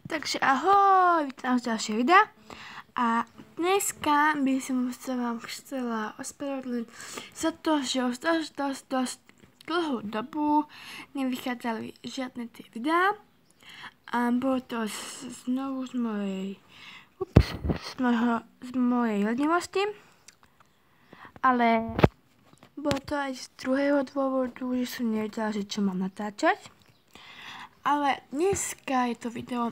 Takže ahoj, vítam vás ďalšie videa. A dneska by som sa vám chcela ospravedlniť za to, že už dosť dlhú dobu nevychádzali žiadne tie videá. A bolo to znovu z mojej lenivosti. Ale bolo to aj z druhého dôvodu, že som nevedela, že čo mám natáčať. Ale dneska je to video,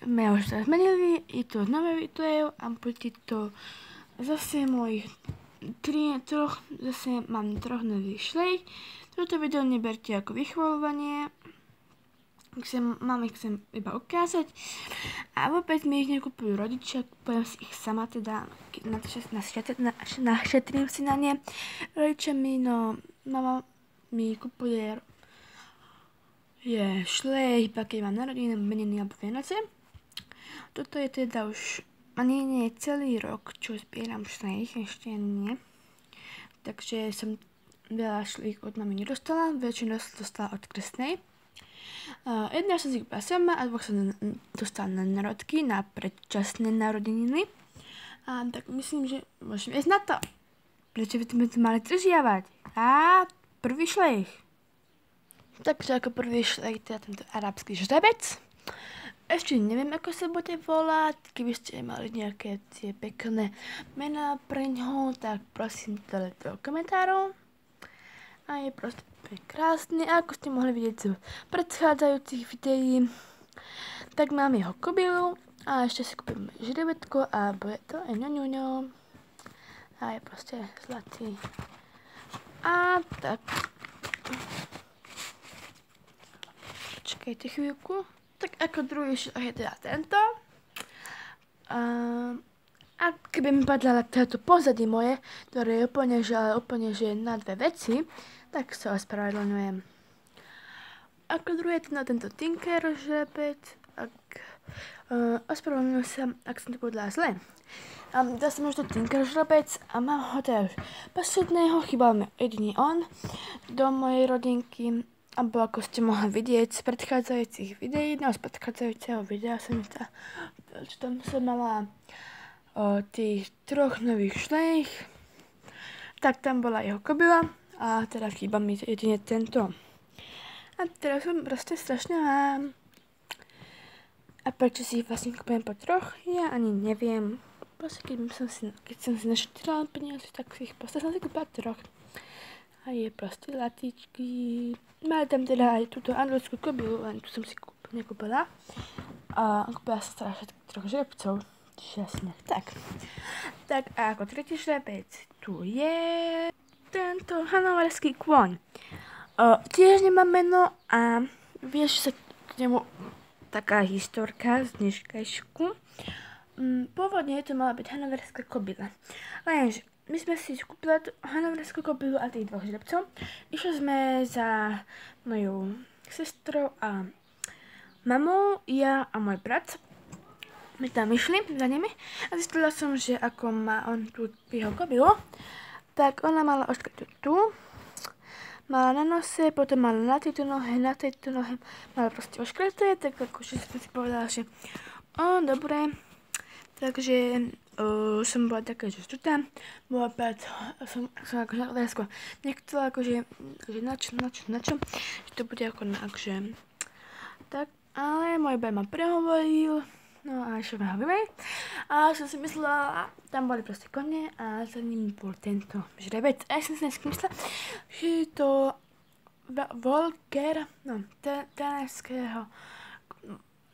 sme už sa zmenili, je to nové video a bude to zase mojich zase mám troch nových šlej. Toto video neberte ako vychvaľovanie, mám ich chcem iba ukázať. A vôbec mi ich nekúpujú rodičia, kúpujem si ich sama, teda našetrím si na ne. Rodičia mi, mama mi kupuje šlej, iba keď mám narodiny, meniny alebo Vianoce. Toto je teda už nie celý rok, čo zbieram šlej, ešte nie. Takže som veľa šlík od mami nedostala, väčšinu dostala od krstnej. Jedna som si kúpila sama a dvoch som dostala na narodky, na predčasné narodeniny. A tak myslím, že môžeme ísť na to. Prečo by sme to mali držiavať? A prvý šlej. Takže ako prvý šlej teda tento arabský žrebec. Ešte neviem, ako sa bude volať. Keby ste mali nejaké tie pekné mená pre ňoho, tak prosím dajte do komentárov. A je proste krásny. A ako ste mohli vidieť z predchádzajúcich videí, tak mám jeho kobylu. A ešte si kúpim žrebetko a bude to aj ňoňoňo. A je proste zlatý. A tak. Počkajte chvíľku. Tak ako druhý šleh je teda tento. A keby mi padla toto pozadie moje, ktoré je úplne že na dve veci, tak sa ospravedlňujem. Ako druhý je teda tento Tinker žrebec. Ospravedlňujem sa, ak som to povedala zle. Dal som už to Tinker žrebec a mám ho teda už posledného, chýbal mi jediný on do mojej rodinky. Abo ako ste mohli vidieť z predchádzajúcich videí, z predchádzajúceho videa som tam som mala tých troch nových šlejch, tak tam bola jeho kobyla a teda chýba mi jedine tento. A teraz som proste strašne mám. A prečo si ich vlastne kúpujem po troch, ja ani neviem. Proste keď som si našetrila peniaze, tak si ich proste som si kúpila troch. A je proste latičky. Mali tam teda aj túto anglickú kobylu, len tu som si nekúpila. A kúpila som teda všetkých troch žrebcov. Jasne, tak. Tak a ako tretí žrebec tu je tento hanoverský kôň. Tiež nemá meno a vieš sa k nemu taká historka z dneškajšku. Pôvodne to mala byť hanoverská kobyla. Lenže my sme si kúpili hanoverskú kobylu a tých dvoch žrebcov. Išli sme za mojou sestrou a mamou, ja a môj brat. My tam išli za nimi a zistila som, že ako má on tú jeho kobylu, tak ona mala oškretú tu, mala na nose, potom mala na tejto nohe mala proste oškreté, tak akože som si povedala, že dobre. Takže som bola taká, že štutá, bola pát, som akože otázka nechcela akože na čo, že to bude ako na akože tak, ale môj baj ma prehovoril, no a ešte ma hovoril a som si myslela, tam boli proste kone a za ním bol tento žrebec a ja som si myslela, že je to Volker,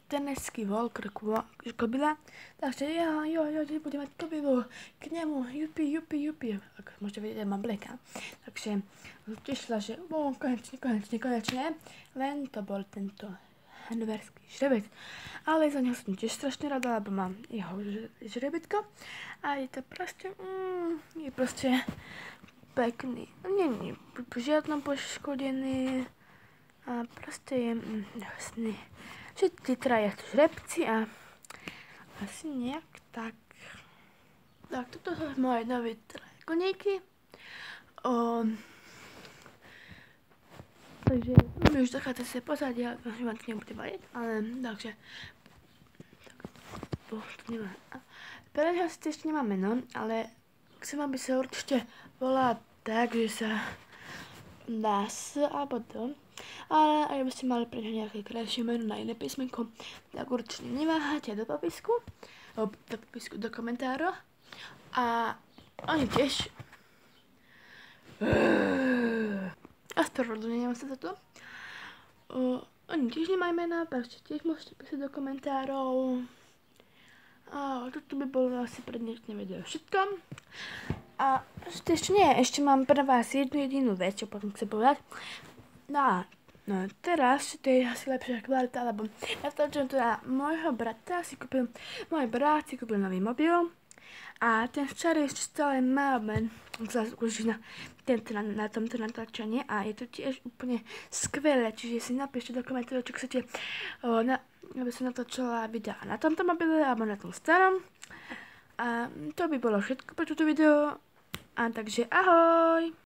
teneský Volker kobyla, takže jo, budem mať kobylu k nemu, jupi, ako môžete vidieť, mám bleka. Takže tešila, že konečne, len to bol tento hanoverský žrebec. Ale za neho som tiež strašne rada, lebo mám jeho žrebetko a je to proste, pekný. Nie žiadno poškodený a proste je jasný. Všetci traja sú žrebci a asi nejak tak. Tak, toto sú moje nové koníky. Takže mi už taká zase pozadia, že vám to nebude vadiť, ale takže... To nemá. Pre neho si ešte nemá meno, ale chcem, aby sa určite volá tak, že sa dá S alebo D. Ale ak by ste mali pre neho nejaké krajšie meno na iné písmenko, tak určite neváhajte do popisku, do komentárov. A oni tiež... Ospravedlňujem sa za to. Oni tiež nemajú mená, takže tiež môžete písať do komentárov. A toto by bolo asi pre dnešné video všetko. A ešte nie, ešte mám pre vás jednu jedinú vec, čo potom chcem povedať. No teraz to je asi lepšia kvalita, lebo ja tlačím teda môj brat si kúpil nový mobil. A ten starý ešte stále má len už na tomto natáčanie a je to tiež úplne skvelé, čiže si napíšte do komentárov, čo chcete, aby som natáčala videa na tomto mobile alebo na tom starom. A to by bolo všetko pre toto video. A takže ahoj!